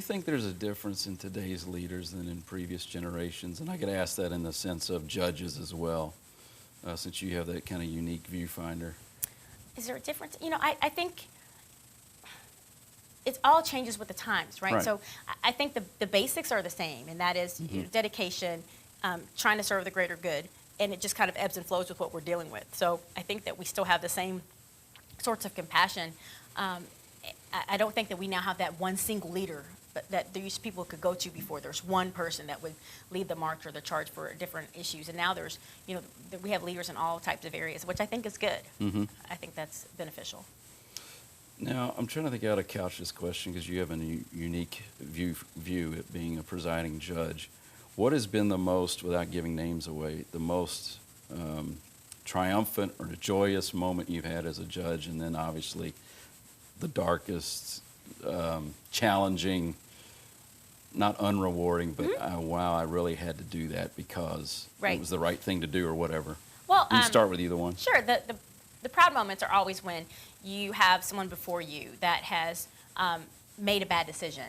you think there's a difference in today's leaders than in previous generations? And I could ask that in the sense of judges as well, since you have that kind of unique viewfinder. Is there a difference? You know, I think it all changes with the times, right? So I think the basics are the same, and that is you know, dedication, trying to serve the greater good, and it just kind of ebbs and flows with what we're dealing with. So I think that we still have the same sorts of compassion. I don't think that we now have that one single leader that these people could go to before. There's one person that would lead the march or the charge for different issues, and now there's, you know, we have leaders in all types of areas, which I think is good. I think that's beneficial. Now, I'm trying to think how to couch this question because you have a unique view at being a presiding judge. What has been the most, without giving names away, the most triumphant or joyous moment you've had as a judge, and then obviously the darkest, challenging, not unrewarding, but wow, I really had to do that because it was the right thing to do or whatever. Well, you can start with either one. Sure. The proud moments are always when you have someone before you that has made a bad decision,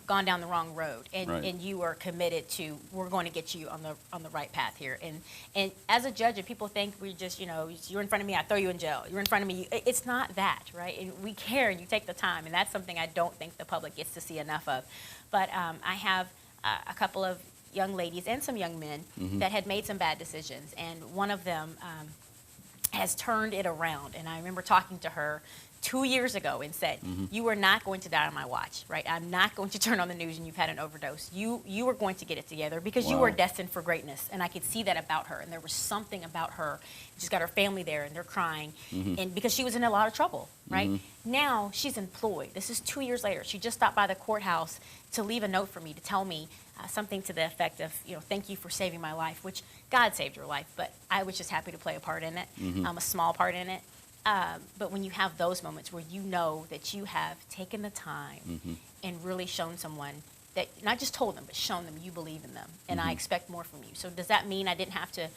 gone down the wrong road, and you are committed to, we're going to get you on the right path here. And as a judge, if people think we just, you know, you're in front of me, I throw you in jail. You're in front of me, it's not that, right? And we care, and you take the time, and that's something I don't think the public gets to see enough of. But I have a couple of young ladies and some young men that had made some bad decisions, and one of them has turned it around. And I remember talking to her 2 years ago and said, you are not going to die on my watch, right? I'm not going to turn on the news and you've had an overdose. You are going to get it together because you are destined for greatness. And I could see that about her. And there was something about her. She's got her family there and they're crying. And because she was in a lot of trouble, right? Now she's employed. This is 2 years later. She just stopped by the courthouse to leave a note for me to tell me something to the effect of, you know, thank you for saving my life, which God saved her life, but I was just happy to play a part in it, a small part in it. But when you have those moments where you know that you have taken the time and really shown someone that, not just told them, but shown them you believe in them, and I expect more from you. So does that mean I didn't have to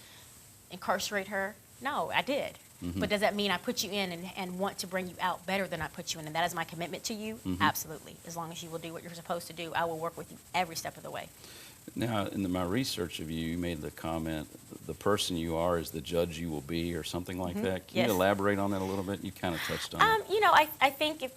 incarcerate her? No, I did. But does that mean I put you in and want to bring you out better than I put you in, and that is my commitment to you? Absolutely. As long as you will do what you're supposed to do, I will work with you every step of the way. Now, in my research of you, you made the comment, the person you are is the judge you will be, or something like that. Can you elaborate on that a little bit? You kind of touched on it. You know, I think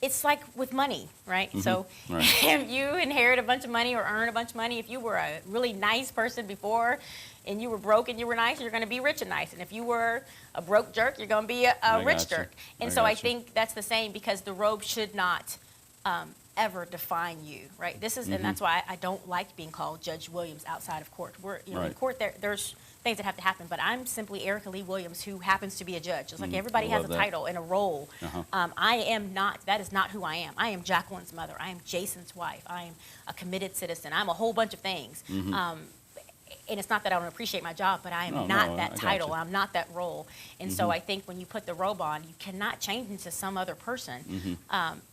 it's like with money, right? So if you inherit a bunch of money or earn a bunch of money, if you were a really nice person before and you were broke and you were nice, you're going to be rich and nice. And if you were a broke jerk, you're going to be a rich jerk. And so I think that's the same, because the robe should not ever define you, right? This is, and that's why I don't like being called Judge Williams outside of court. We're, you know, in court there's things that have to happen, but I'm simply Erica Lee Williams, who happens to be a judge. Just like everybody has a title and a role. I am not, that is not who I am. I am Jacqueline's mother. I am Jason's wife. I am a committed citizen. I'm a whole bunch of things. And it's not that I don't appreciate my job, but I am not that title. I'm not that role. And so I think when you put the robe on, you cannot change into some other person.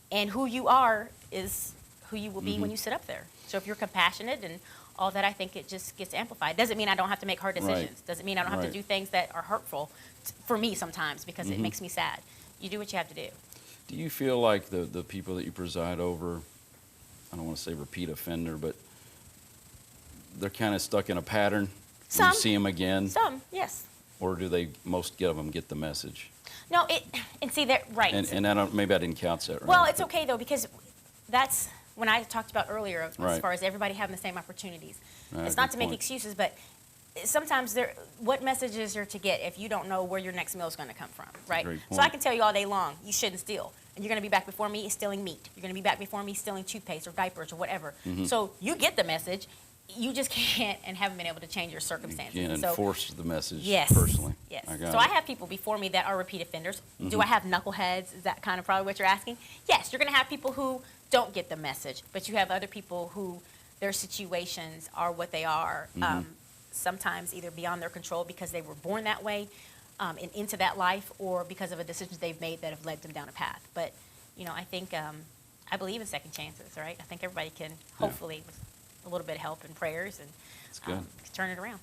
And who you are is who you will be when you sit up there. So if you're compassionate and all that, I think it just gets amplified. Doesn't mean I don't have to make hard decisions. Doesn't mean I don't have to do things that are hurtful for me sometimes, because it makes me sad. You do what you have to do. Do you feel like the people that you preside over, I don't want to say repeat offender, but they're kind of stuck in a pattern? Some. You see them again? Some, yes. Or do they, most of them, get the message? No, and see that, right. And I don't, maybe I didn't count that right. Well, it's okay though, because that's when I talked about earlier, as far as everybody having the same opportunities. It's not to make excuses, but sometimes what message is there to get if you don't know where your next meal is going to come from, right? So I can tell you all day long, you shouldn't steal. And you're going to be back before me stealing meat. You're going to be back before me stealing toothpaste or diapers or whatever. So you get the message. You just can't and haven't been able to change your circumstances. You can't enforce the message personally. Yes. I have people before me that are repeat offenders. Do I have knuckleheads? Is that kind of probably what you're asking? Yes, you're going to have people who don't get the message, but you have other people who their situations are what they are, sometimes either beyond their control because they were born that way and into that life, or because of a decisions they've made that have led them down a path. But, you know, I think, I believe in second chances, right? I think everybody can, hopefully, with a little bit of help and prayers, and turn it around.